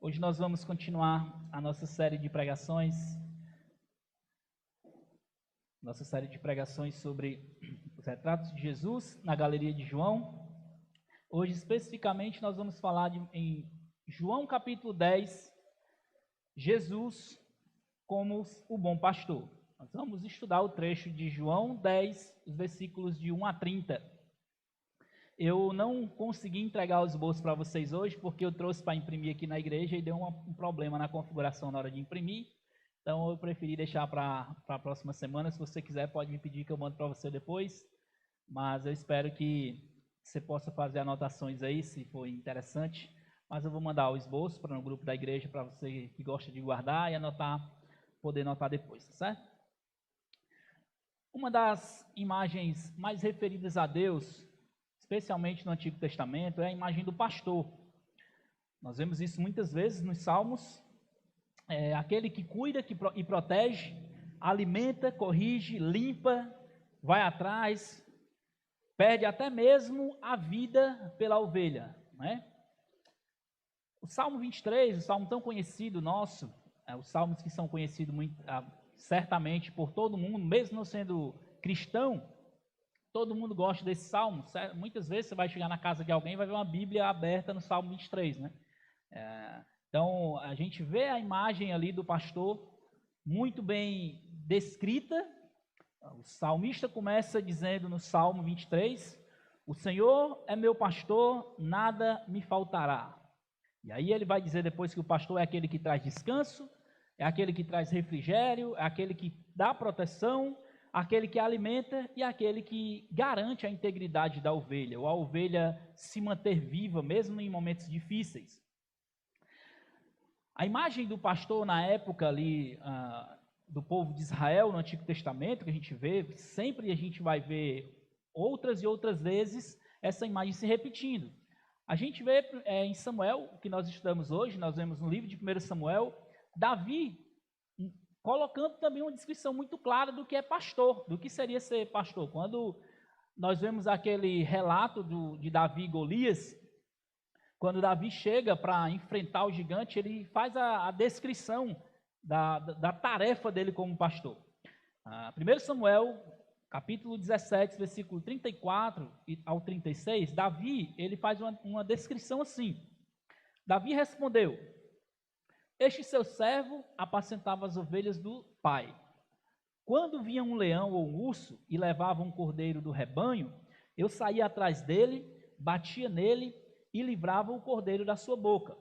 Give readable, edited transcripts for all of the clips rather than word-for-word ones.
Hoje nós vamos continuar a nossa série de pregações, sobre os retratos de Jesus na Galeria de João. Hoje, especificamente, nós vamos falar em João capítulo 10, Jesus como o bom pastor. Nós vamos estudar o trecho de João 10, os versículos de 1 a 30. Eu não consegui entregar os esboços para vocês hoje, porque eu trouxe para imprimir aqui na igreja e deu um problema na configuração na hora de imprimir. Então eu preferi deixar para a próxima semana. Se você quiser, pode me pedir que eu mando para você depois. Mas eu espero que você possa fazer anotações aí, se for interessante. Mas eu vou mandar o esboço para o grupo da igreja, para você que gosta de guardar e anotar, poder anotar depois, tá certo? Uma das imagens mais referidas a Deus, especialmente no Antigo Testamento, é a imagem do pastor. Nós vemos isso muitas vezes nos Salmos. Aquele que cuida e protege, alimenta, corrige, limpa, vai atrás, perde até mesmo a vida pela ovelha, não é? O Salmo 23, o salmo tão conhecido nosso, os salmos que são conhecidos certamente por todo mundo, mesmo não sendo cristão, todo mundo gosta desse salmo. Muitas vezes você vai chegar na casa de alguém e vai ver uma Bíblia aberta no Salmo 23, né? Então, a gente vê a imagem ali do pastor muito bem descrita. O salmista começa dizendo no Salmo 23, o Senhor é meu pastor, nada me faltará. E aí ele vai dizer depois que o pastor é aquele que traz descanso, é aquele que traz refrigério, é aquele que dá proteção, aquele que alimenta e aquele que garante a integridade da ovelha, ou a ovelha se manter viva mesmo em momentos difíceis. A imagem do pastor na época ali do povo de Israel no Antigo Testamento, que a gente vê, sempre a gente vai ver outras e outras vezes essa imagem se repetindo. A gente vê em Samuel, que nós estudamos hoje, nós vemos no livro de 1 Samuel, Davi colocando também uma descrição muito clara do que é pastor, do que seria ser pastor. Quando nós vemos aquele relato de Davi e Golias, quando Davi chega para enfrentar o gigante, ele faz a descrição da tarefa dele como pastor. 1 Samuel, capítulo 17, versículo 34 ao 36, Davi ele faz uma descrição assim. Davi respondeu: este seu servo apacentava as ovelhas do pai. Quando vinha um leão ou um urso e levava um cordeiro do rebanho, eu saía atrás dele, batia nele e livrava o cordeiro da sua boca.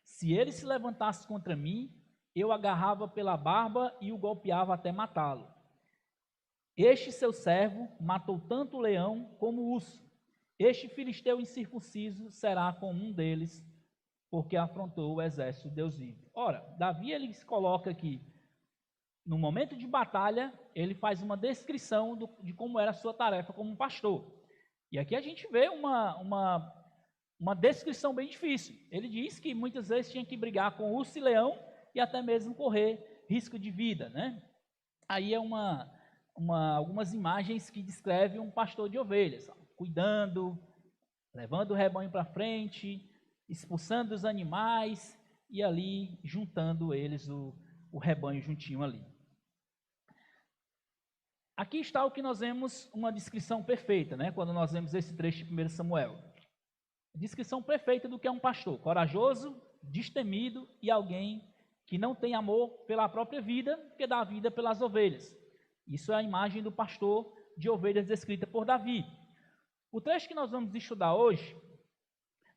Se ele se levantasse contra mim, eu agarrava pela barba e o golpeava até matá-lo. Este seu servo matou tanto o leão como o urso. Este filisteu incircunciso será como um deles, porque afrontou o exército de Deus vivo. Ora, Davi ele se coloca aqui, no momento de batalha, ele faz uma descrição de como era a sua tarefa como pastor. E aqui a gente vê uma descrição bem difícil. Ele diz que muitas vezes tinha que brigar com urso e leão e até mesmo correr risco de vida, né? Aí é algumas imagens que descrevem um pastor de ovelhas, cuidando, levando o rebanho para frente, expulsando os animais e ali juntando eles, o rebanho juntinho ali. Aqui está o que nós vemos, uma descrição perfeita, né? Quando nós vemos esse trecho de 1 Samuel. Descrição perfeita do que é um pastor: corajoso, destemido e alguém que não tem amor pela própria vida, que dá a vida pelas ovelhas. Isso é a imagem do pastor de ovelhas descrita por Davi. O trecho que nós vamos estudar hoje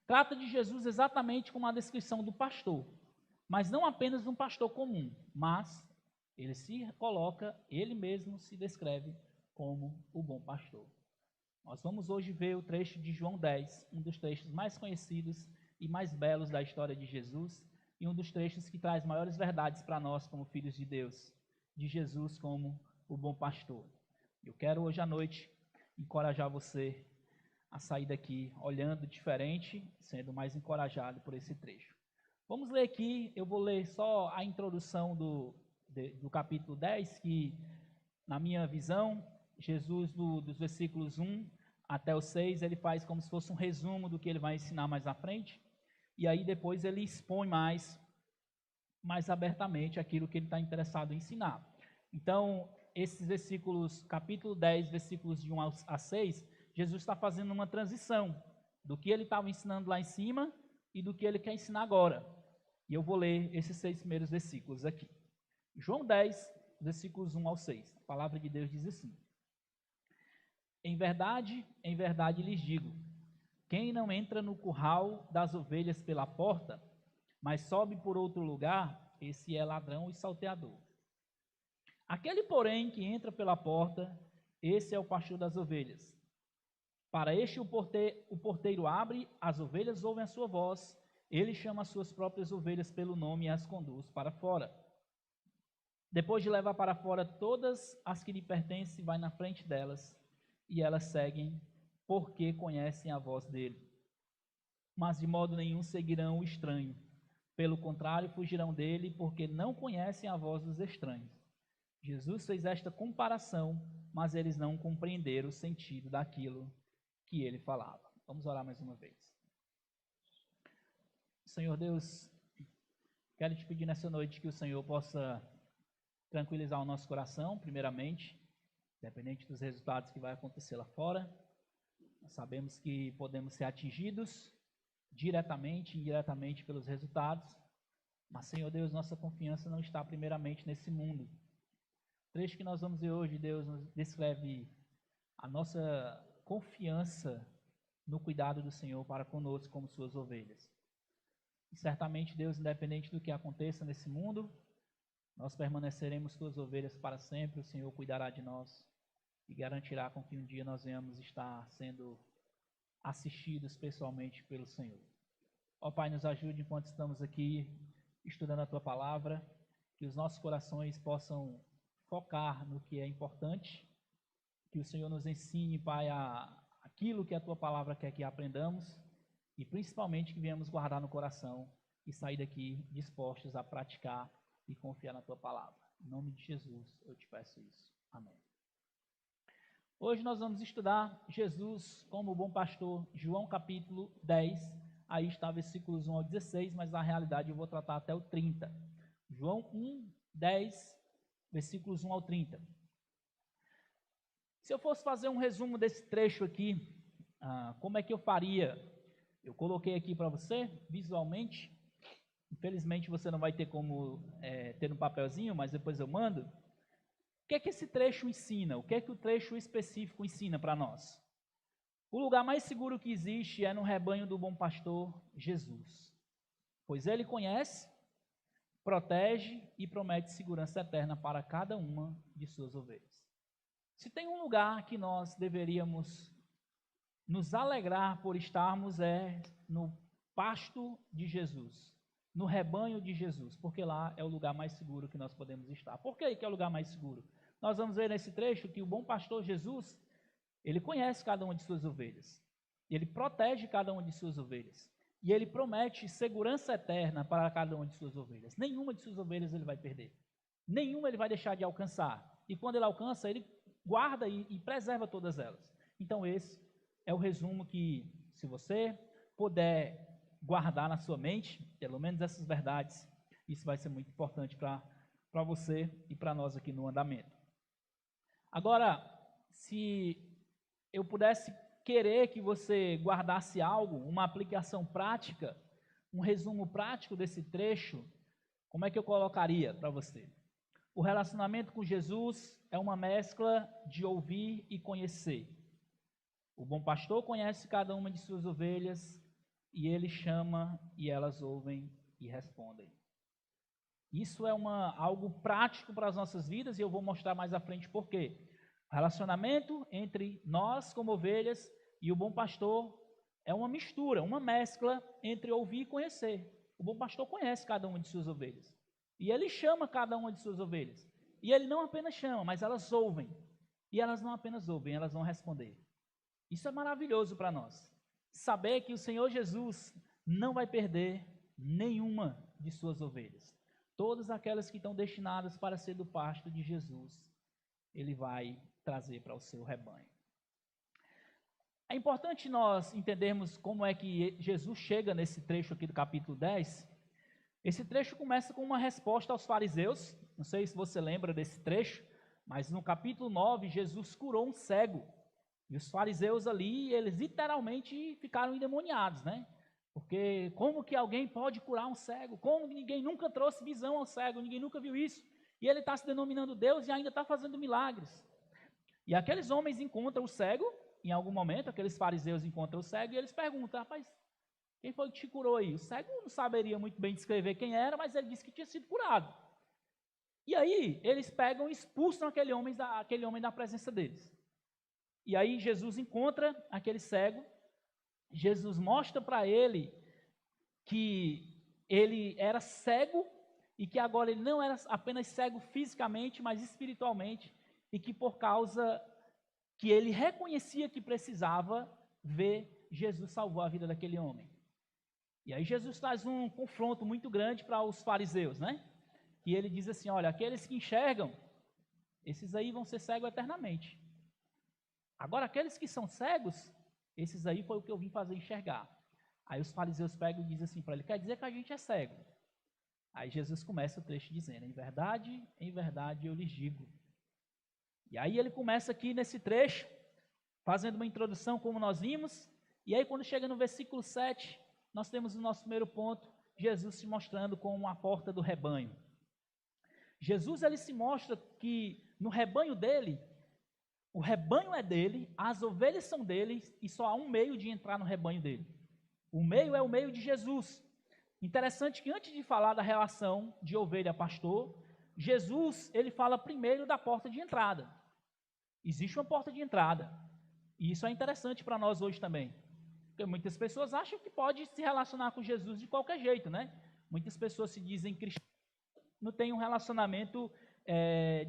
trata de Jesus exatamente como a descrição do pastor, mas não apenas um pastor comum, mas ele se coloca, ele mesmo se descreve como o bom pastor. Nós vamos hoje ver o trecho de João 10, um dos trechos mais conhecidos e mais belos da história de Jesus, e um dos trechos que traz maiores verdades para nós como filhos de Deus, de Jesus como o bom pastor. Eu quero hoje à noite encorajar você a sair daqui olhando diferente, sendo mais encorajado por esse trecho. Vamos ler aqui, eu vou ler só a introdução do capítulo 10, que na minha visão, Jesus dos versículos 1 até o 6, ele faz como se fosse um resumo do que ele vai ensinar mais à frente. e aí depois ele expõe mais abertamente aquilo que ele está interessado em ensinar. Então, esses versículos, capítulo 10, versículos de 1 a 6, Jesus está fazendo uma transição do que ele estava ensinando lá em cima e do que ele quer ensinar agora. E eu vou ler esses 6 primeiros versículos aqui. João 10, versículos 1 ao 6. A palavra de Deus diz assim: em verdade lhes digo, quem não entra no curral das ovelhas pela porta, mas sobe por outro lugar, esse é ladrão e salteador. Aquele, porém, que entra pela porta, esse é o pastor das ovelhas. Para este o porteiro abre, as ovelhas ouvem a sua voz, ele chama as suas próprias ovelhas pelo nome e as conduz para fora. Depois de levar para fora todas as que lhe pertencem, vai na frente delas, e elas seguem, porque conhecem a voz dele. Mas de modo nenhum seguirão o estranho. Pelo contrário, fugirão dele, porque não conhecem a voz dos estranhos. Jesus fez esta comparação, mas eles não compreenderam o sentido daquilo que ele falava. Vamos orar mais uma vez. Senhor Deus, quero te pedir nessa noite que o Senhor possa tranquilizar o nosso coração, primeiramente, independente dos resultados que vai acontecer lá fora. Nós sabemos que podemos ser atingidos diretamente e indiretamente pelos resultados, mas, Senhor Deus, nossa confiança não está primeiramente nesse mundo. O trecho que nós vamos ver hoje, Deus, nos descreve a nossa confiança no cuidado do Senhor para conosco como suas ovelhas. E certamente, Deus, independente do que aconteça nesse mundo, nós permaneceremos suas ovelhas para sempre, o Senhor cuidará de nós e garantirá com que um dia nós venhamos estar sendo assistidos pessoalmente pelo Senhor. Ó Pai, nos ajude enquanto estamos aqui estudando a Tua Palavra, que os nossos corações possam focar no que é importante, que o Senhor nos ensine, Pai, aquilo que a Tua Palavra quer que aprendamos e principalmente que venhamos guardar no coração e sair daqui dispostos a praticar e confiar na Tua Palavra. Em nome de Jesus, eu te peço isso. Amém. Hoje nós vamos estudar Jesus como bom pastor, João capítulo 10, aí está versículos 1 ao 16, mas na realidade eu vou tratar até o 30. João 1, 10, versículos 1 ao 30. Se eu fosse fazer um resumo desse trecho aqui, como é que eu faria? Eu coloquei aqui para você, visualmente. Infelizmente você não vai ter como ter um papelzinho, mas depois eu mando. O que é que esse trecho ensina? O que é que o trecho específico ensina para nós? O lugar mais seguro que existe é no rebanho do bom pastor Jesus, pois ele conhece, protege e promete segurança eterna para cada uma de suas ovelhas. Se tem um lugar que nós deveríamos nos alegrar por estarmos é no pasto de Jesus, no rebanho de Jesus, porque lá é o lugar mais seguro que nós podemos estar. Por que é o lugar mais seguro? Nós vamos ver nesse trecho que o bom pastor Jesus, ele conhece cada uma de suas ovelhas, ele protege cada uma de suas ovelhas, e ele promete segurança eterna para cada uma de suas ovelhas. Nenhuma de suas ovelhas ele vai perder, nenhuma ele vai deixar de alcançar, e quando ele alcança, ele guarda e preserva todas elas. Então esse é o resumo que, se você puder guardar na sua mente, pelo menos essas verdades, isso vai ser muito importante para você e para nós aqui no andamento. Agora, se eu pudesse querer que você guardasse algo, uma aplicação prática, um resumo prático desse trecho, como é que eu colocaria para você? O relacionamento com Jesus é uma mescla de ouvir e conhecer. O bom pastor conhece cada uma de suas ovelhas e ele chama e elas ouvem e respondem. Isso é algo prático para as nossas vidas e eu vou mostrar mais à frente por quê. O relacionamento entre nós como ovelhas e o bom pastor é uma mistura, uma mescla entre ouvir e conhecer. O bom pastor conhece cada uma de suas ovelhas e ele chama cada uma de suas ovelhas. E ele não apenas chama, mas elas ouvem. E elas não apenas ouvem, elas vão responder. Isso é maravilhoso para nós. Saber que o Senhor Jesus não vai perder nenhuma de suas ovelhas. Todas aquelas que estão destinadas para ser do pasto de Jesus, ele vai trazer para o seu rebanho. É importante nós entendermos como é que Jesus chega nesse trecho aqui do capítulo 10. Esse trecho começa com uma resposta aos fariseus. Não sei se você lembra desse trecho, mas no capítulo 9, Jesus curou um cego. E os fariseus ali, eles literalmente ficaram endemoniados, né? Porque como que alguém pode curar um cego? Como que ninguém nunca trouxe visão ao cego? Ninguém nunca viu isso. E ele está se denominando Deus e ainda está fazendo milagres. E aqueles homens encontram o cego, em algum momento, aqueles fariseus encontram o cego e eles perguntam, rapaz, quem foi que te curou aí? O cego não saberia muito bem descrever quem era, mas ele disse que tinha sido curado. E aí, eles pegam e expulsam aquele homem da presença deles. E aí, Jesus encontra aquele cego, Jesus mostra para ele que ele era cego e que agora ele não era apenas cego fisicamente, mas espiritualmente, e que por causa que ele reconhecia que precisava ver, Jesus salvou a vida daquele homem. E aí Jesus traz um confronto muito grande para os fariseus, né? E ele diz assim, olha, aqueles que enxergam, esses aí vão ser cegos eternamente. Agora, aqueles que são cegos, esses aí foi o que eu vim fazer enxergar. Aí os fariseus pegam e dizem assim para ele, quer dizer que a gente é cego. Aí Jesus começa o trecho dizendo, em verdade eu lhes digo. E aí ele começa aqui nesse trecho, fazendo uma introdução como nós vimos, e aí quando chega no versículo 7, nós temos o nosso primeiro ponto, Jesus se mostrando como a porta do rebanho. Jesus ele se mostra que no rebanho dele, o rebanho é dele, as ovelhas são dele, e só há um meio de entrar no rebanho dele. O meio é o meio de Jesus. Interessante que antes de falar da relação de ovelha-pastor, Jesus ele fala primeiro da porta de entrada. Existe uma porta de entrada. E isso é interessante para nós hoje também. Porque muitas pessoas acham que pode se relacionar com Jesus de qualquer jeito, né? Muitas pessoas se dizem cristãs, não têm um relacionamento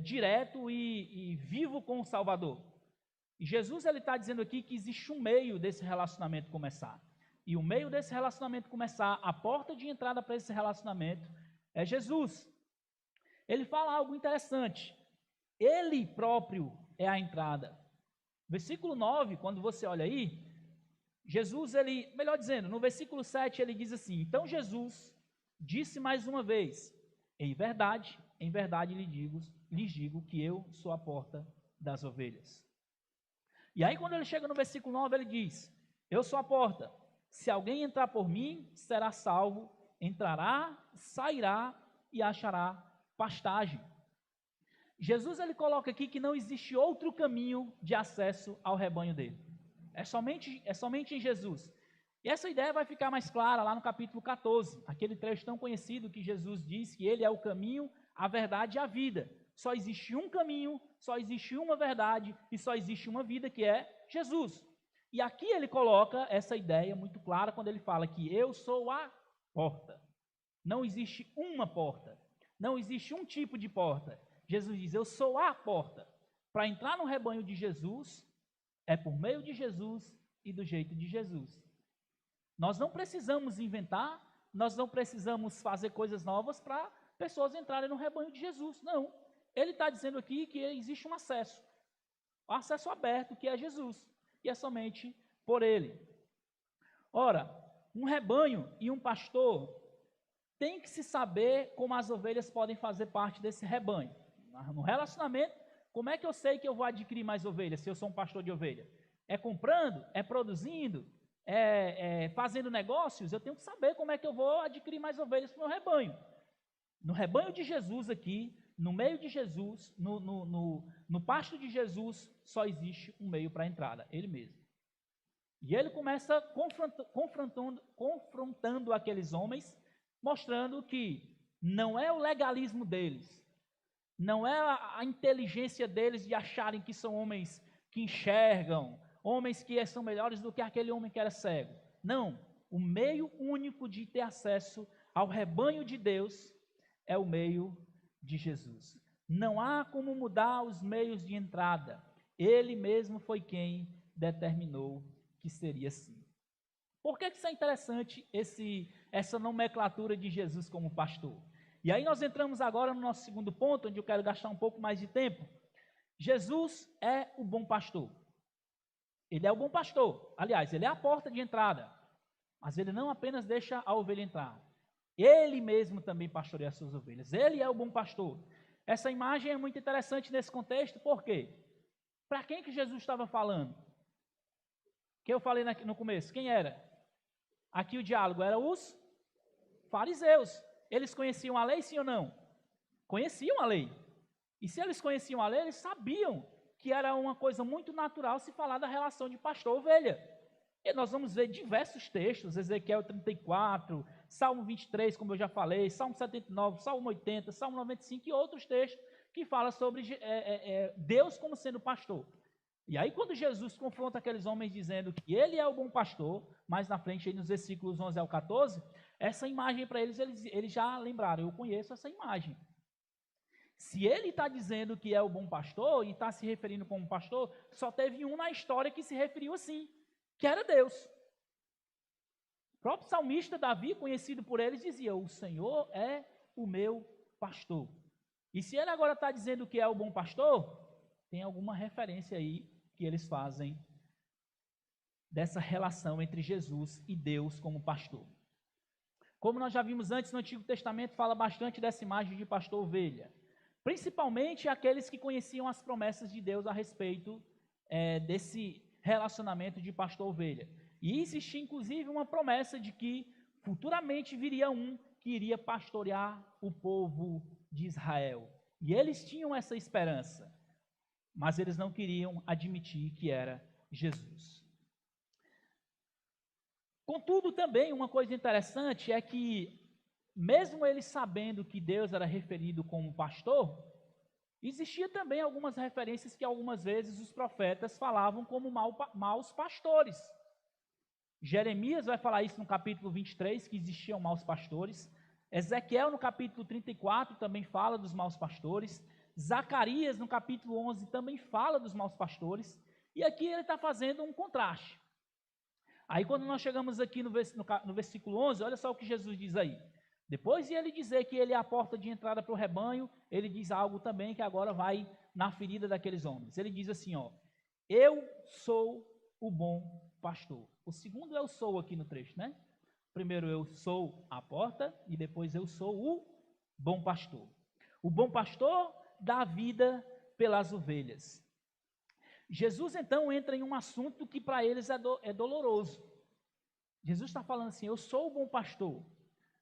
direto e vivo com o Salvador. E Jesus ele está dizendo aqui que existe um meio desse relacionamento começar. E o meio desse relacionamento começar, a porta de entrada para esse relacionamento é Jesus. Ele fala algo interessante. Ele próprio é a entrada. Versículo 9, quando você olha aí, Jesus, ele, melhor dizendo, no versículo 7 ele diz assim, então Jesus disse mais uma vez, em verdade lhes digo que eu sou a porta das ovelhas. E aí quando ele chega no versículo 9 ele diz, eu sou a porta, se alguém entrar por mim, será salvo, entrará, sairá e achará pastagem. Jesus ele coloca aqui que não existe outro caminho de acesso ao rebanho dele. É somente em Jesus. E essa ideia vai ficar mais clara lá no capítulo 14, aquele trecho tão conhecido que Jesus diz que ele é o caminho, a verdade e a vida. Só existe um caminho, só existe uma verdade e só existe uma vida que é Jesus. E aqui ele coloca essa ideia muito clara quando ele fala que eu sou a porta. Não existe uma porta, não existe um tipo de porta. Jesus diz, eu sou a porta. Para entrar no rebanho de Jesus, é por meio de Jesus e do jeito de Jesus. Nós não precisamos inventar, nós não precisamos fazer coisas novas para pessoas entrarem no rebanho de Jesus. Não. Ele está dizendo aqui que existe um acesso aberto, que é Jesus. E é somente por ele. Ora, um rebanho e um pastor tem que se saber como as ovelhas podem fazer parte desse rebanho. No relacionamento, como é que eu sei que eu vou adquirir mais ovelhas se eu sou um pastor de ovelha? É comprando? É produzindo? É fazendo negócios? Eu tenho que saber como é que eu vou adquirir mais ovelhas para o meu rebanho. No rebanho de Jesus aqui, no meio de Jesus, no pasto de Jesus, só existe um meio para a entrada, ele mesmo. E ele começa confrontando aqueles homens, mostrando que não é o legalismo deles, não é a inteligência deles de acharem que são homens que enxergam, homens que são melhores do que aquele homem que era cego. Não, o meio único de ter acesso ao rebanho de Deus é o meio de Jesus. Não há como mudar os meios de entrada. Ele mesmo foi quem determinou que seria assim. Por que isso é interessante, essa nomenclatura de Jesus como pastor? E aí nós entramos agora no nosso segundo ponto, onde eu quero gastar um pouco mais de tempo. Jesus é o bom pastor. Ele é o bom pastor. Aliás, ele é a porta de entrada. Mas ele não apenas deixa a ovelha entrar. Ele mesmo também pastoreia as suas ovelhas. Ele é o bom pastor. Essa imagem é muito interessante nesse contexto, por quê? Para quem que Jesus estava falando? Que eu falei no começo, quem era? Aqui o diálogo era os fariseus. Eles conheciam a lei, sim ou não? Conheciam a lei. E se eles conheciam a lei, eles sabiam que era uma coisa muito natural se falar da relação de pastor-ovelha. E nós vamos ver diversos textos, Ezequiel 34, Salmo 23, como eu já falei, Salmo 79, Salmo 80, Salmo 95 e outros textos que falam sobre Deus como sendo pastor. E aí quando Jesus confronta aqueles homens dizendo que ele é o bom pastor, mais na frente aí nos versículos 11 ao 14, essa imagem para eles já lembraram, eu conheço essa imagem. Se ele está dizendo que é o bom pastor e está se referindo como pastor, só teve um na história que se referiu assim, que era Deus. O próprio salmista Davi, conhecido por eles, dizia, o Senhor é o meu pastor. E se ele agora está dizendo que é o bom pastor, tem alguma referência aí que eles fazem dessa relação entre Jesus e Deus como pastor. Como nós já vimos antes, no Antigo Testamento fala bastante dessa imagem de pastor-ovelha. Principalmente aqueles que conheciam as promessas de Deus a respeito desse relacionamento de pastor-ovelha. E existia inclusive uma promessa de que futuramente viria um que iria pastorear o povo de Israel. E eles tinham essa esperança, mas eles não queriam admitir que era Jesus. Contudo, também uma coisa interessante é que, mesmo eles sabendo que Deus era referido como pastor, existia também algumas referências que algumas vezes os profetas falavam como maus pastores. Jeremias vai falar isso no capítulo 23, que existiam maus pastores. Ezequiel, no capítulo 34, também fala dos maus pastores. Zacarias, no capítulo 11, também fala dos maus pastores. E aqui ele está fazendo um contraste. Aí quando nós chegamos aqui no versículo 11, olha só o que Jesus diz aí. Depois de ele dizer que ele é a porta de entrada para o rebanho, ele diz algo também que agora vai na ferida daqueles homens. Ele diz assim, ó, eu sou o bom pastor. O segundo eu sou aqui no trecho, né? Primeiro eu sou a porta e depois eu sou o bom pastor. O bom pastor dá vida pelas ovelhas. Jesus então entra em um assunto que para eles é doloroso. Jesus está falando assim, eu sou o bom pastor.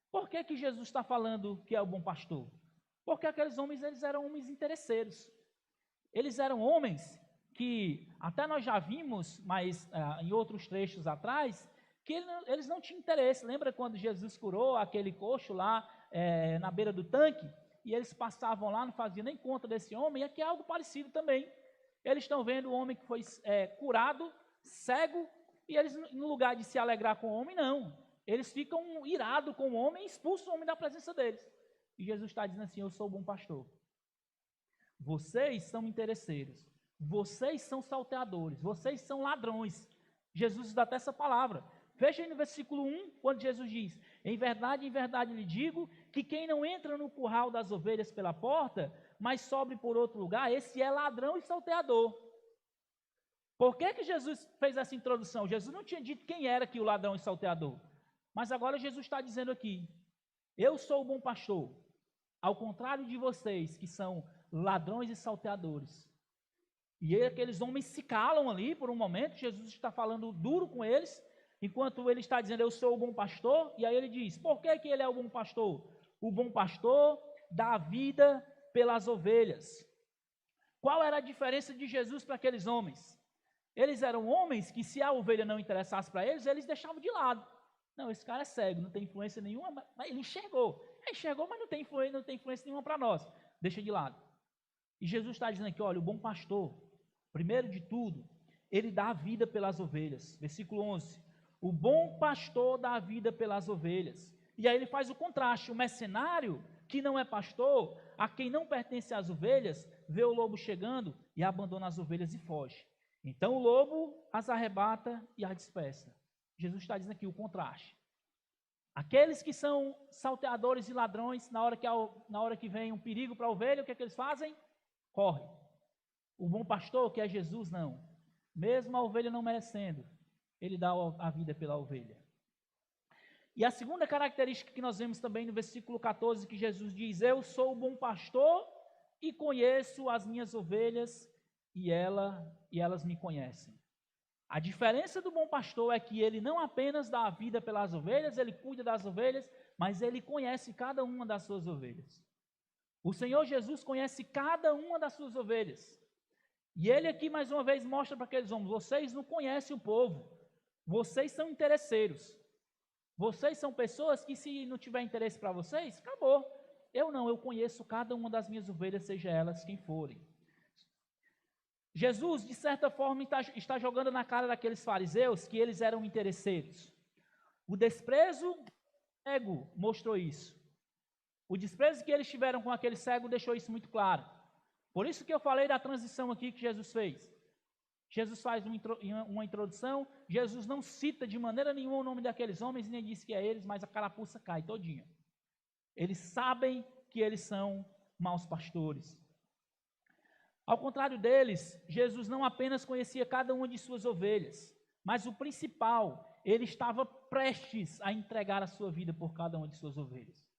Por que Jesus está falando que é o bom pastor? Porque aqueles homens, eles eram homens interesseiros. Eles eram homens que, até nós já vimos, mas em outros trechos atrás, que eles não tinham interesse. Lembra quando Jesus curou aquele coxo lá na beira do tanque? E eles passavam lá, não faziam nem conta desse homem, e aqui é algo parecido também. Eles estão vendo o homem que foi curado, cego, e eles, no lugar de se alegrar com o homem, não. Eles ficam irados com o homem e expulsam o homem da presença deles. E Jesus está dizendo assim, eu sou o bom pastor. Vocês são interesseiros. Vocês são salteadores. Vocês são ladrões. Jesus dá até essa palavra. Veja aí no versículo 1, quando Jesus diz, em verdade lhe digo, que quem não entra no curral das ovelhas pela porta, mas sobe por outro lugar, esse é ladrão e salteador. Por que Jesus fez essa introdução? Jesus não tinha dito quem era aqui o ladrão e salteador. Mas agora Jesus está dizendo aqui, eu sou o bom pastor, ao contrário de vocês que são ladrões e salteadores. E aqueles homens se calam ali por um momento, Jesus está falando duro com eles, enquanto ele está dizendo, eu sou o bom pastor, e aí ele diz, por que ele é o bom pastor? O bom pastor dá vida pelas ovelhas. Qual era a diferença de Jesus para aqueles homens? Eles eram homens que, se a ovelha não interessasse para eles, eles deixavam de lado. Não, esse cara é cego, não tem influência nenhuma, mas ele enxergou. Enxergou, mas não tem influência nenhuma para nós. Deixa de lado. E Jesus está dizendo aqui, olha, o bom pastor, primeiro de tudo, ele dá a vida pelas ovelhas. Versículo 11. O bom pastor dá a vida pelas ovelhas. E aí ele faz o contraste. O mercenário, que não é pastor, a quem não pertence às ovelhas, vê o lobo chegando e abandona as ovelhas e foge. Então o lobo as arrebata e as dispersa. Jesus está dizendo aqui o contraste. Aqueles que são salteadores e ladrões, na hora que vem um perigo para a ovelha, o que é que eles fazem? Corre. O bom pastor, que é Jesus, não. mesmo a ovelha não merecendo, ele dá a vida pela ovelha. E a segunda característica que nós vemos também no versículo 14, que Jesus diz: eu sou o bom pastor e conheço as minhas ovelhas e elas me conhecem. A diferença do bom pastor é que ele não apenas dá a vida pelas ovelhas, ele cuida das ovelhas, mas ele conhece cada uma das suas ovelhas. O Senhor Jesus conhece cada uma das suas ovelhas. E ele aqui mais uma vez mostra para aqueles homens: vocês não conhecem o povo, vocês são interesseiros. Vocês são pessoas que, se não tiver interesse para vocês, acabou. Eu não, eu conheço cada uma das minhas ovelhas, seja elas quem forem. Jesus, de certa forma, está jogando na cara daqueles fariseus que eles eram interesseiros. O desprezo cego mostrou isso. O desprezo que eles tiveram com aquele cego deixou isso muito claro. Por isso que eu falei da transição aqui que Jesus fez. Jesus faz uma introdução, Jesus não cita de maneira nenhuma o nome daqueles homens, nem diz que é eles, mas a carapuça cai todinha. Eles sabem que eles são maus pastores. Ao contrário deles, Jesus não apenas conhecia cada uma de suas ovelhas, mas o principal, ele estava prestes a entregar a sua vida por cada uma de suas ovelhas.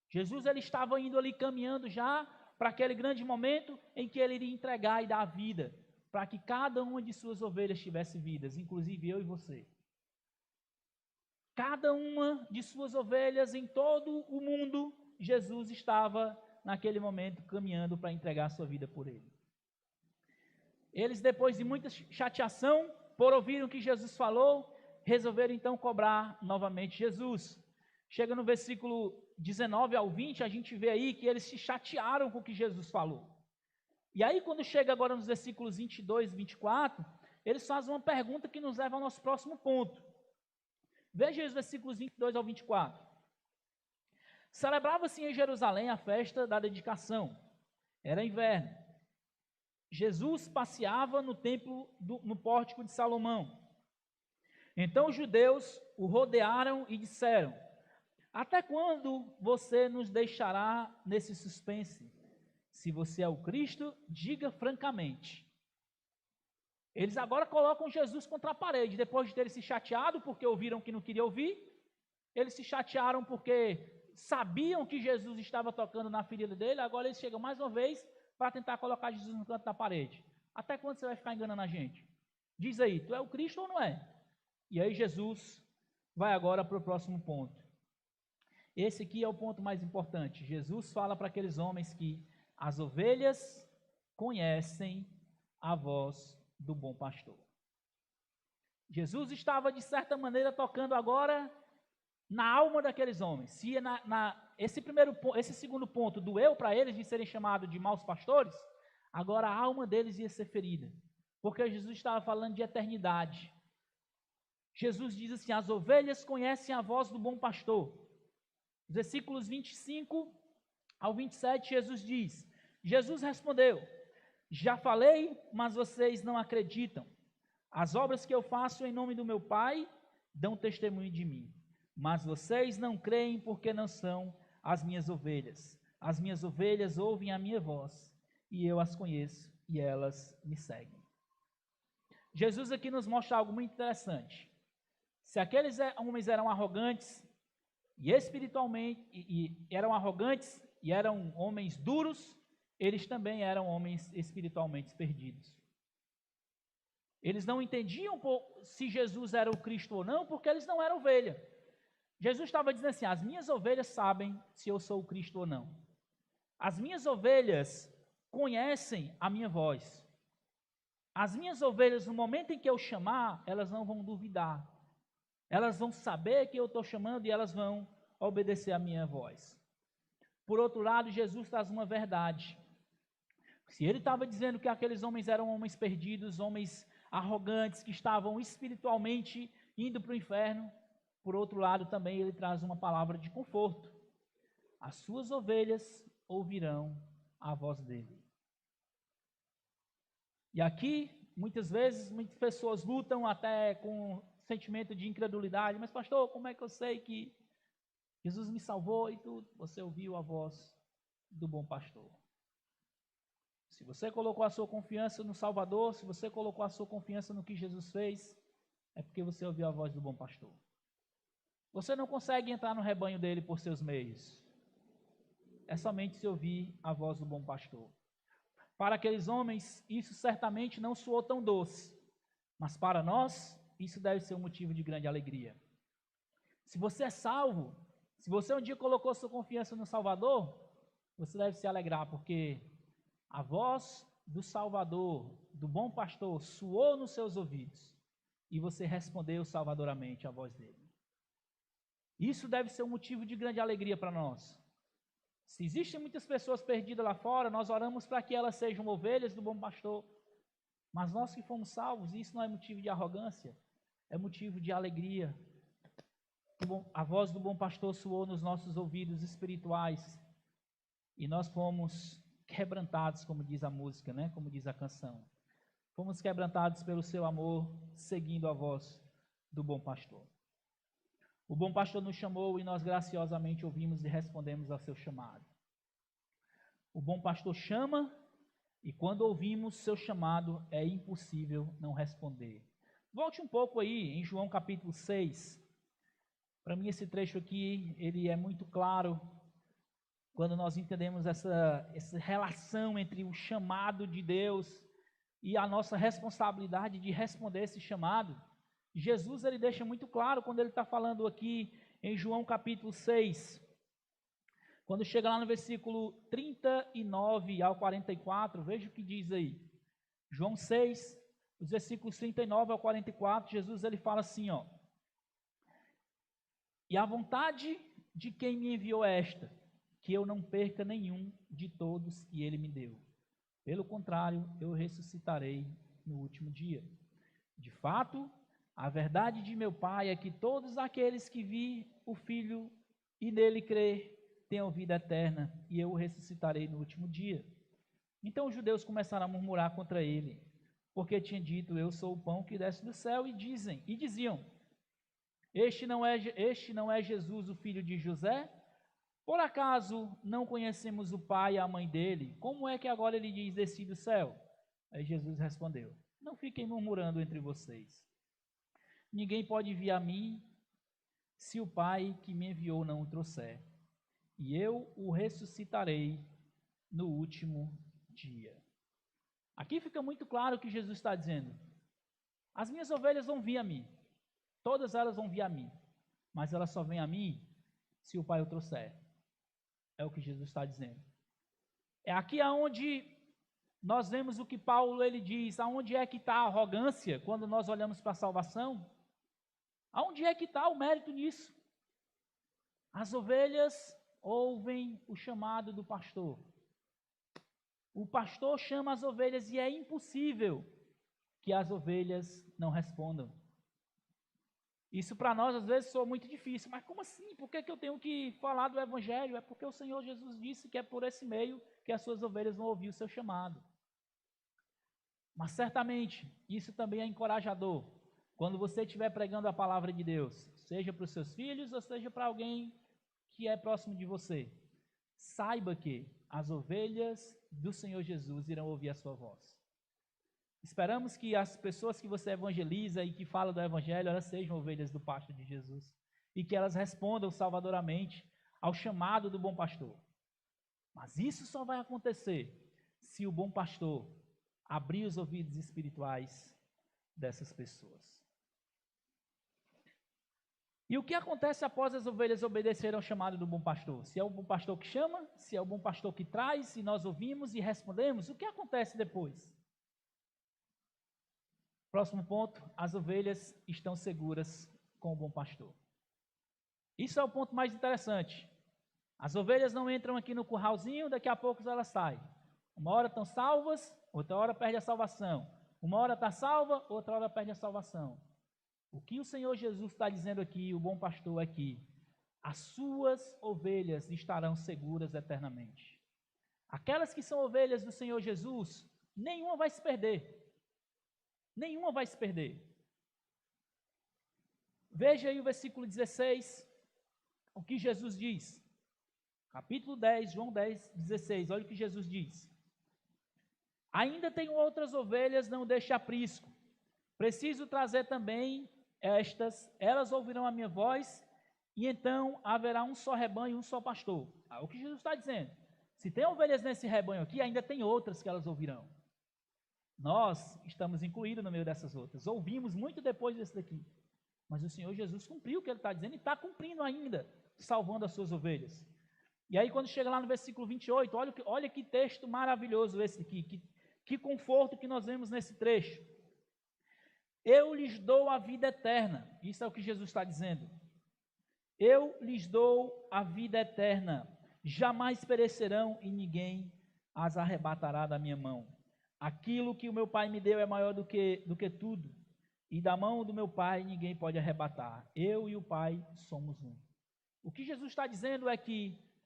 Jesus, ele estava indo ali caminhando já para aquele grande momento em que ele iria entregar e dar a vida, para que cada uma de suas ovelhas tivesse vidas, inclusive eu e você. Cada uma de suas ovelhas em todo o mundo, Jesus estava naquele momento caminhando para entregar a sua vida por ele. Eles, depois de muita chateação, por ouvirem o que Jesus falou, resolveram então cobrar novamente Jesus. Chega no versículo 19 ao 20, a gente vê aí que eles se chatearam com o que Jesus falou. E aí, quando chega agora nos versículos 22 e 24, eles fazem uma pergunta que nos leva ao nosso próximo ponto. Veja os versículos 22 ao 24. Celebrava-se em Jerusalém a festa da dedicação. Era inverno. Jesus passeava no templo, no pórtico de Salomão. Então os judeus o rodearam e disseram: até quando você nos deixará nesse suspense? Se você é o Cristo, diga francamente. Eles agora colocam Jesus contra a parede, depois de terem se chateado porque ouviram que não queria ouvir. Eles se chatearam porque sabiam que Jesus estava tocando na ferida dele. Agora eles chegam mais uma vez para tentar colocar Jesus no canto da parede. Até quando você vai ficar enganando a gente? Diz aí, tu é o Cristo ou não é? E aí Jesus vai agora para o próximo ponto. Esse aqui é o ponto mais importante. Jesus fala para aqueles homens que as ovelhas conhecem a voz do bom pastor. Jesus estava, de certa maneira, tocando agora na alma daqueles homens. Se esse segundo ponto doeu para eles de serem chamados de maus pastores, agora a alma deles ia ser ferida, porque Jesus estava falando de eternidade. Jesus diz assim: as ovelhas conhecem a voz do bom pastor. Versículos 25 ao 27, Jesus respondeu: já falei, mas vocês não acreditam. As obras que eu faço em nome do meu Pai dão testemunho de mim, mas vocês não creem porque não são as minhas ovelhas. As minhas ovelhas ouvem a minha voz, e eu as conheço, e elas me seguem. Jesus aqui nos mostra algo muito interessante. Se aqueles homens eram arrogantes, e espiritualmente, e eram arrogantes, e eram homens duros, eles também eram homens espiritualmente perdidos. Eles não entendiam se Jesus era o Cristo ou não, porque eles não eram ovelha. Jesus estava dizendo assim: as minhas ovelhas sabem se eu sou o Cristo ou não. As minhas ovelhas conhecem a minha voz. As minhas ovelhas, no momento em que eu chamar, elas não vão duvidar. Elas vão saber que eu estou chamando e elas vão obedecer a minha voz. Por outro lado, Jesus traz uma verdade. Se ele estava dizendo que aqueles homens eram homens perdidos, homens arrogantes, que estavam espiritualmente indo para o inferno, por outro lado também ele traz uma palavra de conforto. As suas ovelhas ouvirão a voz dele. E aqui, muitas vezes, muitas pessoas lutam até com sentimento de incredulidade. Mas pastor, como é que eu sei que Jesus me salvou e tudo? Você ouviu a voz do bom pastor. Se você colocou a sua confiança no Salvador, se você colocou a sua confiança no que Jesus fez, é porque você ouviu a voz do bom pastor. Você não consegue entrar no rebanho dele por seus meios. É somente se ouvir a voz do bom pastor. Para aqueles homens, isso certamente não soou tão doce, mas para nós, isso deve ser um motivo de grande alegria. Se você é salvo, se você um dia colocou sua confiança no Salvador, você deve se alegrar, porque a voz do Salvador, do bom pastor, soou nos seus ouvidos e você respondeu salvadoramente à voz dele. Isso deve ser um motivo de grande alegria para nós. Se existem muitas pessoas perdidas lá fora, nós oramos para que elas sejam ovelhas do bom pastor. Mas nós que fomos salvos, isso não é motivo de arrogância, é motivo de alegria. A voz do bom pastor soou nos nossos ouvidos espirituais e nós fomos quebrantados, como diz a música, né? Como diz a canção. Fomos quebrantados pelo seu amor, seguindo a voz do bom pastor. O bom pastor nos chamou e nós graciosamente ouvimos e respondemos ao seu chamado. O bom pastor chama e quando ouvimos seu chamado é impossível não responder. Volte um pouco aí em João capítulo 6. Para mim esse trecho aqui, ele é muito claro quando nós entendemos essa relação entre o chamado de Deus e a nossa responsabilidade de responder esse chamado. Jesus, ele deixa muito claro quando ele está falando aqui em João capítulo 6, quando chega lá no versículo 39 ao 44, veja o que diz aí. João 6, os versículos 39 ao 44, Jesus ele fala assim, ó: e a vontade de quem me enviou é esta, que eu não perca nenhum de todos que ele me deu. Pelo contrário, eu ressuscitarei no último dia. De fato, a verdade de meu Pai é que todos aqueles que vi o Filho e nele crer tenham vida eterna, e eu o ressuscitarei no último dia. Então os judeus começaram a murmurar contra ele, porque tinha dito, eu sou o pão que desce do céu, e diziam, este não é Jesus, o filho de José? Por acaso não conhecemos o pai e a mãe dele? Como é que agora ele diz, desci do céu? Aí Jesus respondeu, não fiquem murmurando entre vocês. Ninguém pode vir a mim se o Pai que me enviou não o trouxer, e eu o ressuscitarei no último dia. Aqui fica muito claro o que Jesus está dizendo. As minhas ovelhas vão vir a mim, todas elas vão vir a mim, mas elas só vêm a mim se o Pai o trouxer. É o que Jesus está dizendo. É aqui aonde nós vemos o que Paulo ele diz, aonde é que está a arrogância quando nós olhamos para a salvação? Aonde é que está o mérito nisso? As ovelhas ouvem o chamado do pastor. O pastor chama as ovelhas e é impossível que as ovelhas não respondam. Isso para nós às vezes soa muito difícil, mas como assim? Por que eu tenho que falar do evangelho? É porque o Senhor Jesus disse que é por esse meio que as suas ovelhas vão ouvir o seu chamado. Mas certamente isso também é encorajador. Quando você estiver pregando a palavra de Deus, seja para os seus filhos ou seja para alguém que é próximo de você, saiba que as ovelhas do Senhor Jesus irão ouvir a sua voz. Esperamos que as pessoas que você evangeliza e que falam do evangelho, elas sejam ovelhas do pasto de Jesus e que elas respondam salvadoramente ao chamado do bom pastor. Mas isso só vai acontecer se o bom pastor abrir os ouvidos espirituais dessas pessoas. E o que acontece após as ovelhas obedecerem ao chamado do bom pastor? Se é o bom pastor que chama, se é o bom pastor que traz, e nós ouvimos e respondemos, o que acontece depois? Próximo ponto, as ovelhas estão seguras com o bom pastor. Isso é o ponto mais interessante. As ovelhas não entram aqui no curralzinho, daqui a pouco elas saem. Uma hora estão salvas, outra hora perde a salvação. Uma hora está salva, outra hora perde a salvação. O que o Senhor Jesus está dizendo aqui, o bom pastor, é que as suas ovelhas estarão seguras eternamente. Aquelas que são ovelhas do Senhor Jesus, nenhuma vai se perder. Nenhuma vai se perder. Veja aí o versículo 16, o que Jesus diz. Capítulo 10, João 10, 16, olha o que Jesus diz. Ainda tenho outras ovelhas, não deixe aprisco. Preciso trazer também estas, elas ouvirão a minha voz, e então haverá um só rebanho e um só pastor. O que Jesus está dizendo? Se tem ovelhas nesse rebanho aqui, ainda tem outras que elas ouvirão. Nós estamos incluídos no meio dessas outras. Ouvimos muito depois desse daqui. Mas o Senhor Jesus cumpriu o que Ele está dizendo e está cumprindo ainda, salvando as suas ovelhas. E aí quando chega lá no versículo 28, olha que texto maravilhoso esse aqui, que conforto que nós vemos nesse trecho. Eu lhes dou a vida eterna. Isso é o que Jesus está dizendo. Eu lhes dou a vida eterna. Jamais perecerão e ninguém as arrebatará da minha mão. Aquilo que o meu Pai me deu é maior do que tudo. E da mão do meu Pai ninguém pode arrebatar. Eu e o Pai somos um. O que Jesus está dizendo é que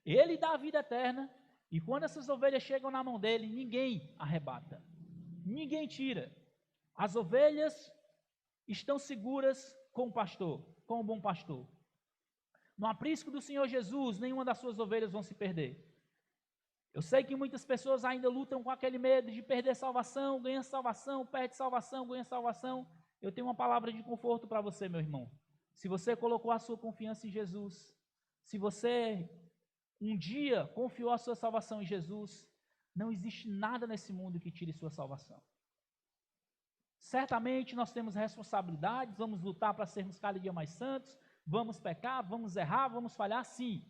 Ele dá a vida eterna e quando essas ovelhas chegam na mão dele, ninguém arrebata. Ninguém tira. As ovelhas estão seguras com o pastor, com o bom pastor. No aprisco do Senhor Jesus, nenhuma das suas ovelhas vão se perder. Eu sei que muitas pessoas ainda lutam com aquele medo de perder salvação, ganha salvação, perde salvação, ganha salvação. Eu tenho uma palavra de conforto para você, meu irmão. Se você colocou a sua confiança em Jesus, se você um dia confiou a sua salvação em Jesus, não existe nada nesse mundo que tire sua salvação. Certamente nós temos responsabilidades, vamos lutar para sermos cada dia mais santos, vamos pecar, vamos errar, vamos falhar, sim.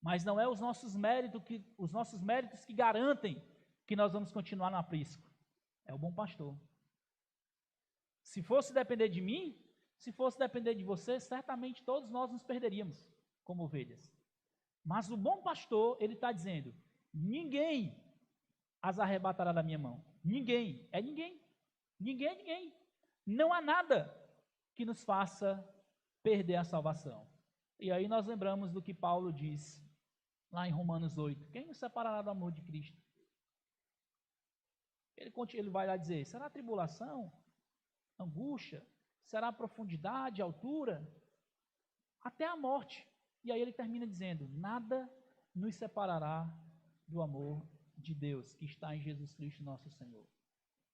Mas não é os nossos méritos que garantem que nós vamos continuar no aprisco. É o bom pastor. Se fosse depender de mim, se fosse depender de você, certamente todos nós nos perderíamos como ovelhas. Mas o bom pastor, ele está dizendo, ninguém as arrebatará da minha mão. Ninguém, é ninguém. Ninguém é ninguém. Não há nada que nos faça perder a salvação. E aí nós lembramos do que Paulo diz lá em Romanos 8. Quem nos separará do amor de Cristo? Ele vai lá dizer, será tribulação? Angústia? Será profundidade, altura? Até a morte. E aí ele termina dizendo, nada nos separará do amor de Deus que está em Jesus Cristo nosso Senhor.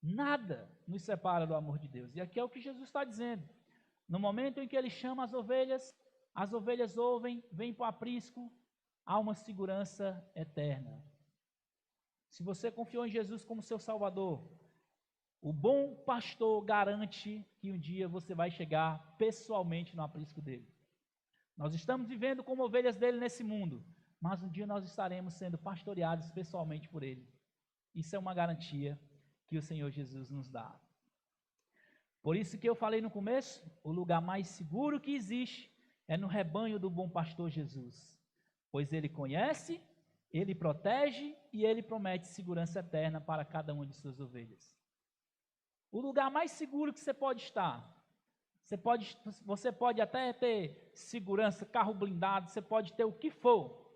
Nada nos separa do amor de Deus. E aqui é o que Jesus está dizendo. No momento em que ele chama as ovelhas ouvem, vêm para o aprisco, há uma segurança eterna. Se você confiou em Jesus como seu Salvador, o bom pastor garante que um dia você vai chegar pessoalmente no aprisco dele. Nós estamos vivendo como ovelhas dele nesse mundo, mas um dia nós estaremos sendo pastoreados pessoalmente por ele. Isso é uma garantia que o Senhor Jesus nos dá. Por isso que eu falei no começo, o lugar mais seguro que existe é no rebanho do bom pastor Jesus, pois ele conhece, ele protege e ele promete segurança eterna para cada uma de suas ovelhas. O lugar mais seguro que você pode estar, você pode até ter segurança, carro blindado, você pode ter o que for,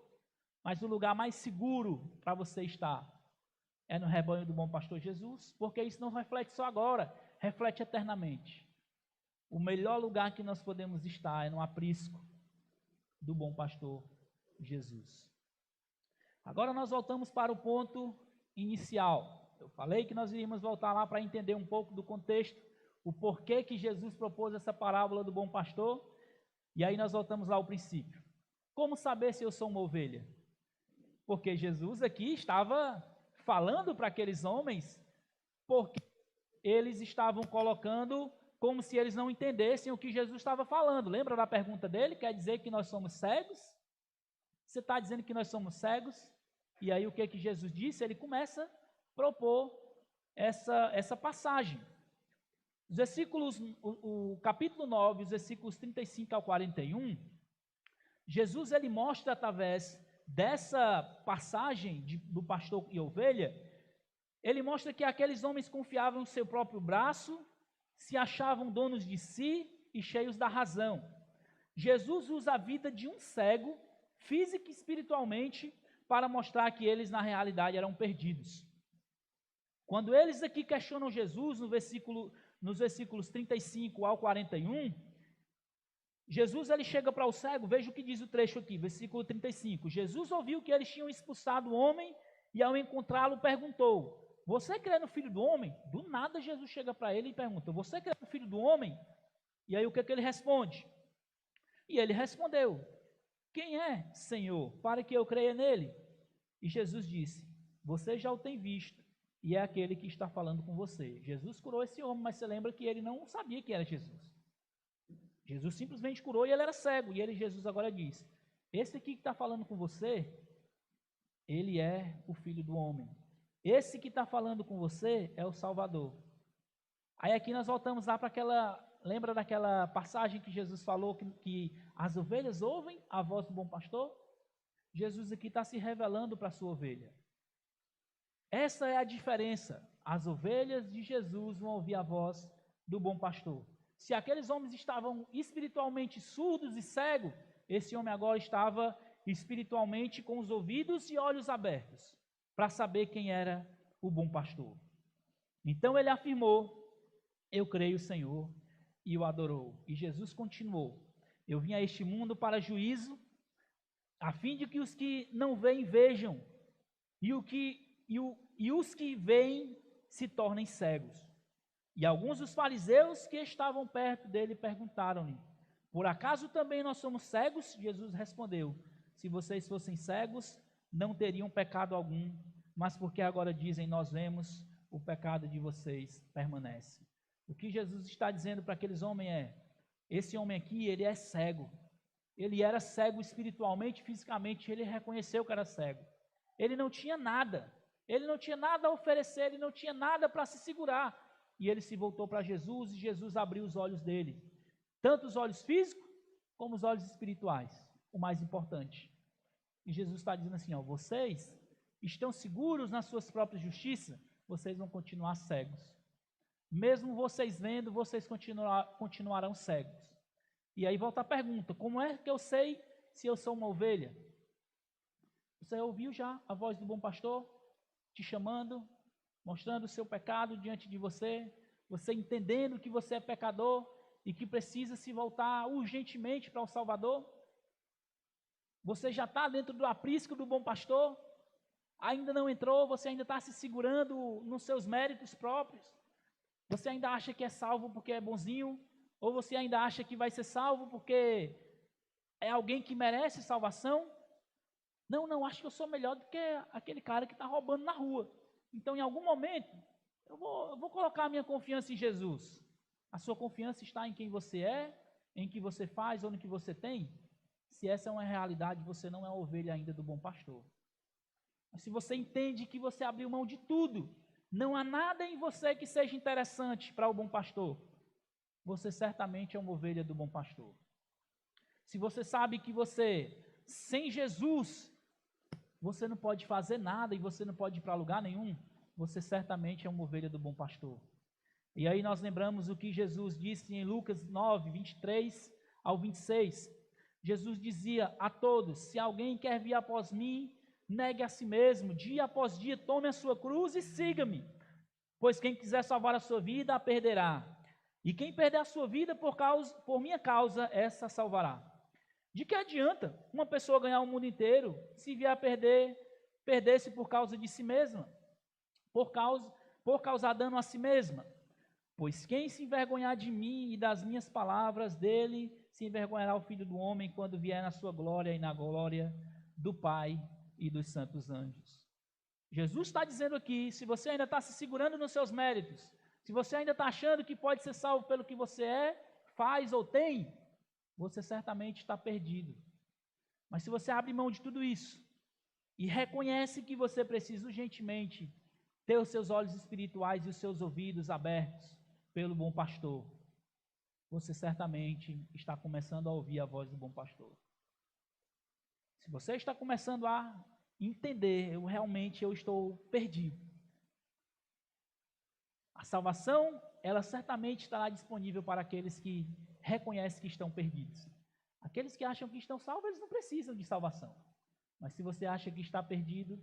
mas o lugar mais seguro para você estar é no rebanho do bom pastor Jesus, porque isso não reflete só agora, reflete eternamente. O melhor lugar que nós podemos estar é no aprisco do bom pastor Jesus. Agora nós voltamos para o ponto inicial. Eu falei que nós iríamos voltar lá para entender um pouco do contexto, o porquê que Jesus propôs essa parábola do bom pastor, e aí nós voltamos lá ao princípio. Como saber se eu sou uma ovelha? Porque Jesus aqui estava falando para aqueles homens, porque eles estavam colocando como se eles não entendessem o que Jesus estava falando. Lembra da pergunta dele? Quer dizer que nós somos cegos? Você está dizendo que nós somos cegos? E aí o que Jesus disse? Ele começa a propor essa passagem. Os versículos, o capítulo 9, os versículos 35 ao 41, Jesus ele mostra através dessa passagem do pastor e ovelha, ele mostra que aqueles homens confiavam no seu próprio braço, se achavam donos de si e cheios da razão. Jesus usa a vida de um cego, física e espiritualmente, para mostrar que eles na realidade eram perdidos. Quando eles aqui questionam Jesus, nos versículos 35 ao 41, Jesus ele chega para o cego, veja o que diz o trecho aqui, versículo 35. Jesus ouviu que eles tinham expulsado o homem e ao encontrá-lo perguntou, você crê no Filho do Homem? Do nada Jesus chega para ele e pergunta, você crê no Filho do Homem? E aí o que ele responde? E ele respondeu, quem é, Senhor, para que eu creia nele? E Jesus disse, você já o tem visto, e é aquele que está falando com você. Jesus curou esse homem, mas você lembra que ele não sabia que era Jesus. Jesus simplesmente curou e ele era cego. E Jesus agora diz, esse aqui que está falando com você, ele é o Filho do Homem. Esse que está falando com você é o Salvador. Aí aqui nós voltamos lá para lembra daquela passagem que Jesus falou que as ovelhas ouvem a voz do bom pastor? Jesus aqui está se revelando para a sua ovelha. Essa é a diferença. As ovelhas de Jesus vão ouvir a voz do bom pastor. Se aqueles homens estavam espiritualmente surdos e cegos, esse homem agora estava espiritualmente com os ouvidos e olhos abertos, para saber quem era o bom pastor. Então ele afirmou, eu creio, Senhor, e o adorou. E Jesus continuou, eu vim a este mundo para juízo, a fim de que os que não veem vejam, e os que veem se tornem cegos. E alguns dos fariseus que estavam perto dele perguntaram-lhe, por acaso também nós somos cegos? Jesus respondeu, se vocês fossem cegos, não teriam pecado algum, mas porque agora dizem, nós vemos, o pecado de vocês permanece. O que Jesus está dizendo para aqueles homens é, esse homem aqui, ele é cego. Ele era cego espiritualmente, fisicamente, ele reconheceu que era cego. Ele não tinha nada a oferecer, ele não tinha nada para se segurar. E ele se voltou para Jesus e Jesus abriu os olhos dele. Tanto os olhos físicos, como os olhos espirituais. O mais importante. E Jesus está dizendo assim, ó, vocês estão seguros nas suas próprias justiças, vocês vão continuar cegos. Mesmo vocês vendo, vocês continuarão cegos. E aí volta a pergunta, como é que eu sei se eu sou uma ovelha? Você ouviu já a voz do bom pastor te chamando, mostrando o seu pecado diante de você, você entendendo que você é pecador e que precisa se voltar urgentemente para o Salvador? Você já está dentro do aprisco do bom pastor? Ainda não entrou, você ainda está se segurando nos seus méritos próprios? Você ainda acha que é salvo porque é bonzinho? Ou você ainda acha que vai ser salvo porque é alguém que merece salvação? Não, acho que eu sou melhor do que aquele cara que está roubando na rua. Então, em algum momento, eu vou colocar a minha confiança em Jesus. A sua confiança está em quem você é, em que você faz ou no que você tem? Se essa é uma realidade, você não é uma ovelha ainda do bom pastor. Mas se você entende que você abriu mão de tudo, não há nada em você que seja interessante para o bom pastor, você certamente é uma ovelha do bom pastor. Se você sabe que você, sem Jesus, você não pode fazer nada e você não pode ir para lugar nenhum, você certamente é uma ovelha do bom pastor. E aí nós lembramos o que Jesus disse em Lucas 9, 23 ao 26. Jesus dizia a todos, se alguém quer vir após mim, negue a si mesmo, dia após dia, tome a sua cruz e siga-me. Pois quem quiser salvar a sua vida, a perderá. E quem perder a sua vida por minha causa, essa salvará. De que adianta uma pessoa ganhar o mundo inteiro, se vier a perder-se por causa de si mesma, por causar dano a si mesma? Pois quem se envergonhar de mim e das minhas palavras, dele se envergonhará o Filho do Homem quando vier na sua glória e na glória do Pai e dos santos anjos. Jesus está dizendo aqui, se você ainda está se segurando nos seus méritos, se você ainda está achando que pode ser salvo pelo que você é, faz ou tem, você certamente está perdido. Mas se você abre mão de tudo isso e reconhece que você precisa urgentemente ter os seus olhos espirituais e os seus ouvidos abertos pelo bom pastor, você certamente está começando a ouvir a voz do bom pastor. Se você está começando a entender, eu estou perdido. A salvação, ela certamente estará disponível para aqueles que reconhecem que estão perdidos. Aqueles que acham que estão salvos, eles não precisam de salvação. Mas se você acha que está perdido,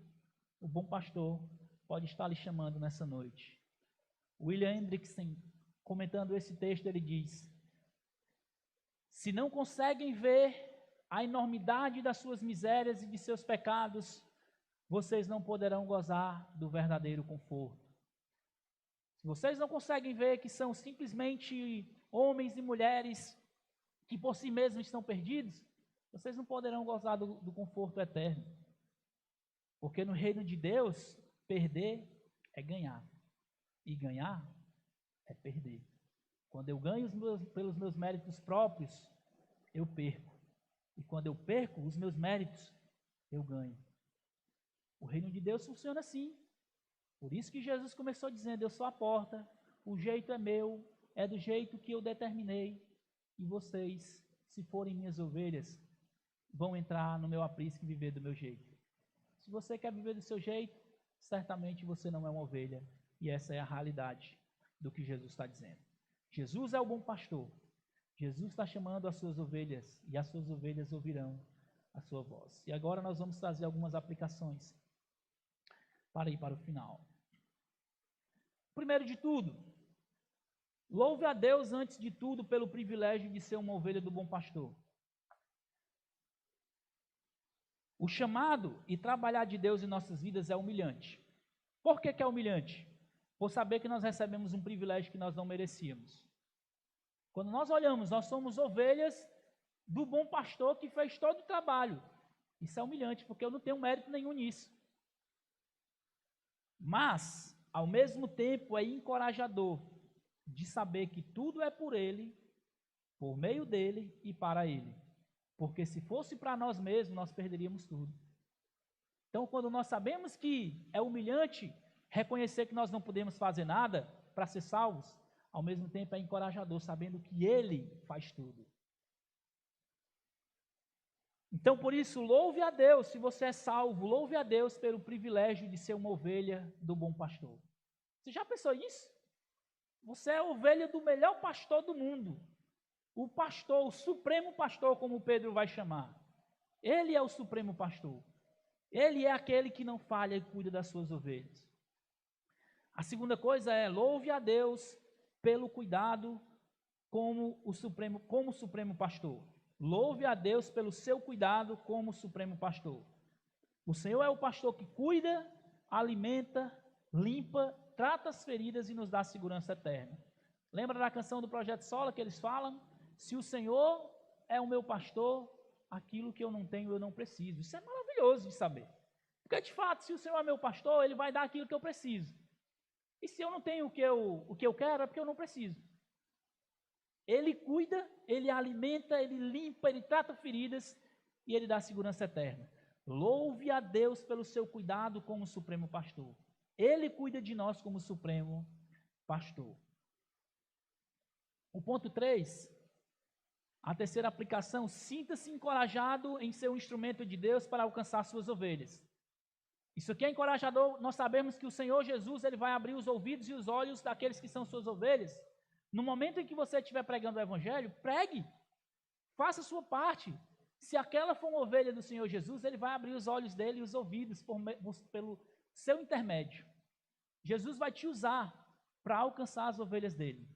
o bom pastor pode estar lhe chamando nessa noite. William Hendrickson, comentando esse texto, ele diz: se não conseguem ver a enormidade das suas misérias e de seus pecados, vocês não poderão gozar do verdadeiro conforto. Se vocês não conseguem ver que são simplesmente homens e mulheres que por si mesmos estão perdidos, vocês não poderão gozar do conforto eterno. Porque no reino de Deus, perder é ganhar. E ganhar é perder. Quando eu ganho pelos meus méritos próprios, eu perco. E quando eu perco os meus méritos, eu ganho. O reino de Deus funciona assim. Por isso que Jesus começou dizendo, eu sou a porta, o jeito é meu, é do jeito que eu determinei, e vocês, se forem minhas ovelhas, vão entrar no meu aprisco e viver do meu jeito. Se você quer viver do seu jeito, certamente você não é uma ovelha, e essa é a realidade do que Jesus está dizendo. Jesus é o bom pastor. Jesus está chamando as suas ovelhas, e as suas ovelhas ouvirão a sua voz. E agora nós vamos trazer algumas aplicações para ir para o final. Primeiro de tudo, louve a Deus antes de tudo pelo privilégio de ser uma ovelha do bom pastor. O chamado e trabalhar de Deus em nossas vidas é humilhante. Por que é humilhante? Por saber que nós recebemos um privilégio que nós não merecíamos. Quando nós olhamos, nós somos ovelhas do bom pastor que fez todo o trabalho. Isso é humilhante, porque eu não tenho mérito nenhum nisso. Mas, ao mesmo tempo, é encorajador de saber que tudo é por Ele, por meio dEle e para Ele. Porque se fosse para nós mesmos, nós perderíamos tudo. Então, quando nós sabemos que é humilhante reconhecer que nós não podemos fazer nada para ser salvos, ao mesmo tempo é encorajador, sabendo que Ele faz tudo. Então, por isso, louve a Deus, se você é salvo, louve a Deus pelo privilégio de ser uma ovelha do bom pastor. Você já pensou nisso? Você é a ovelha do melhor pastor do mundo. O pastor, o supremo pastor, como Pedro vai chamar. Ele é o supremo pastor. Ele é aquele que não falha e cuida das suas ovelhas. A segunda coisa é, louve a Deus pelo cuidado como supremo pastor. Louve a Deus pelo seu cuidado como supremo pastor. O Senhor é o pastor que cuida, alimenta, limpa, trata as feridas e nos dá segurança eterna. Lembra da canção do Projeto Sola que eles falam? Se o Senhor é o meu pastor, aquilo que eu não tenho eu não preciso. Isso é maravilhoso de saber. Porque de fato, se o Senhor é meu pastor, Ele vai dar aquilo que eu preciso. E se eu não tenho o que eu quero, é porque eu não preciso. Ele cuida, Ele alimenta, Ele limpa, Ele trata feridas e Ele dá segurança eterna. Louve a Deus pelo seu cuidado como supremo pastor. Ele cuida de nós como supremo pastor. O ponto 3, a terceira aplicação, sinta-se encorajado em ser um instrumento de Deus para alcançar suas ovelhas. Isso aqui é encorajador, nós sabemos que o Senhor Jesus, Ele vai abrir os ouvidos e os olhos daqueles que são suas ovelhas. No momento em que você estiver pregando o Evangelho, pregue, faça a sua parte. Se aquela for uma ovelha do Senhor Jesus, Ele vai abrir os olhos dele e os ouvidos pelo seu intermédio. Jesus vai te usar para alcançar as ovelhas dele.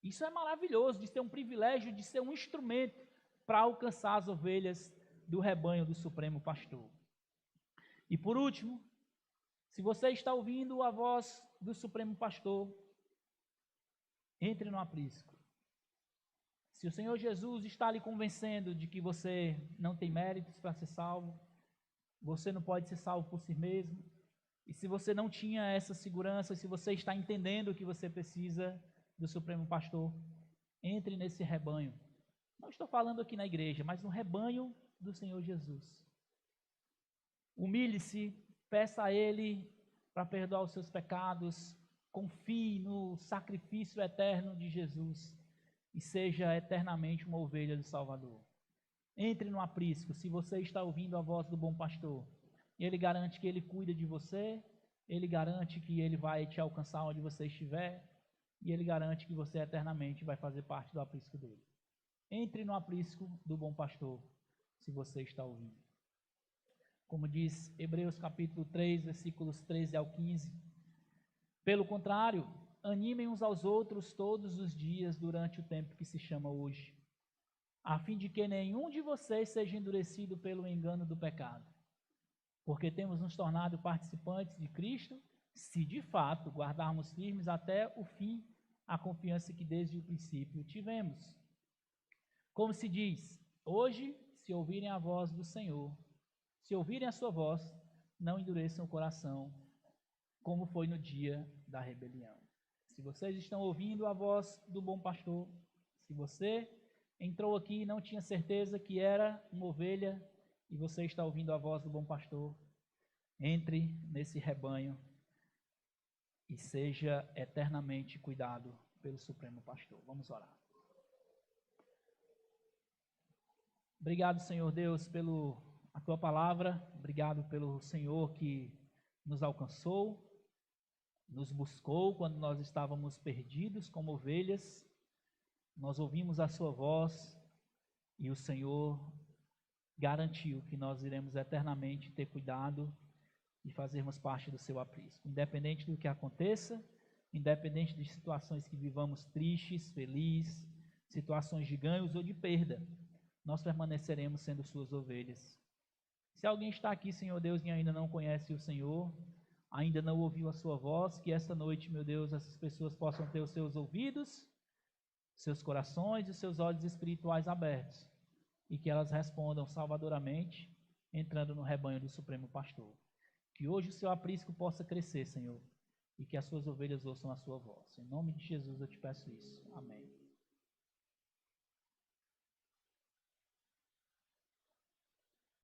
Isso é maravilhoso, de ter um privilégio de ser um instrumento para alcançar as ovelhas do rebanho do Supremo Pastor. E por último, se você está ouvindo a voz do Supremo Pastor, entre no aprisco. Se o Senhor Jesus está lhe convencendo de que você não tem méritos para ser salvo, você não pode ser salvo por si mesmo, e se você não tinha essa segurança, se você está entendendo que você precisa do Supremo Pastor, entre nesse rebanho. Não estou falando aqui na igreja, mas no rebanho do Senhor Jesus. Humilhe-se, peça a Ele para perdoar os seus pecados, confie no sacrifício eterno de Jesus e seja eternamente uma ovelha do Salvador. Entre no aprisco, se você está ouvindo a voz do bom pastor. Ele garante que Ele cuida de você, Ele garante que Ele vai te alcançar onde você estiver e Ele garante que você eternamente vai fazer parte do aprisco dele. Entre no aprisco do bom pastor, se você está ouvindo. Como diz Hebreus capítulo 3, versículos 13 ao 15. Pelo contrário, animem uns aos outros todos os dias durante o tempo que se chama hoje, a fim de que nenhum de vocês seja endurecido pelo engano do pecado. Porque temos nos tornado participantes de Cristo, se de fato guardarmos firmes até o fim a confiança que desde o princípio tivemos. Como se diz, hoje, se ouvirem a voz do Senhor, se ouvirem a sua voz, não endureçam o coração, como foi no dia da rebelião. Se vocês estão ouvindo a voz do bom pastor, se você entrou aqui e não tinha certeza que era uma ovelha, e você está ouvindo a voz do bom pastor, entre nesse rebanho e seja eternamente cuidado pelo Supremo Pastor. Vamos orar. Obrigado, Senhor Deus, pela tua palavra. Obrigado pelo Senhor que nos alcançou, nos buscou quando nós estávamos perdidos como ovelhas. Nós ouvimos a sua voz e o Senhor garantiu que nós iremos eternamente ter cuidado e fazermos parte do seu aprisco. Independente do que aconteça, independente de situações que vivamos tristes, felizes, situações de ganhos ou de perda, nós permaneceremos sendo suas ovelhas. Se alguém está aqui, Senhor Deus, e ainda não conhece o Senhor, ainda não ouviu a sua voz, que esta noite, meu Deus, essas pessoas possam ter os seus ouvidos, seus corações e seus olhos espirituais abertos, e que elas respondam salvadoramente, entrando no rebanho do Supremo Pastor. Que hoje o seu aprisco possa crescer, Senhor, e que as suas ovelhas ouçam a sua voz. Em nome de Jesus eu te peço isso. Amém.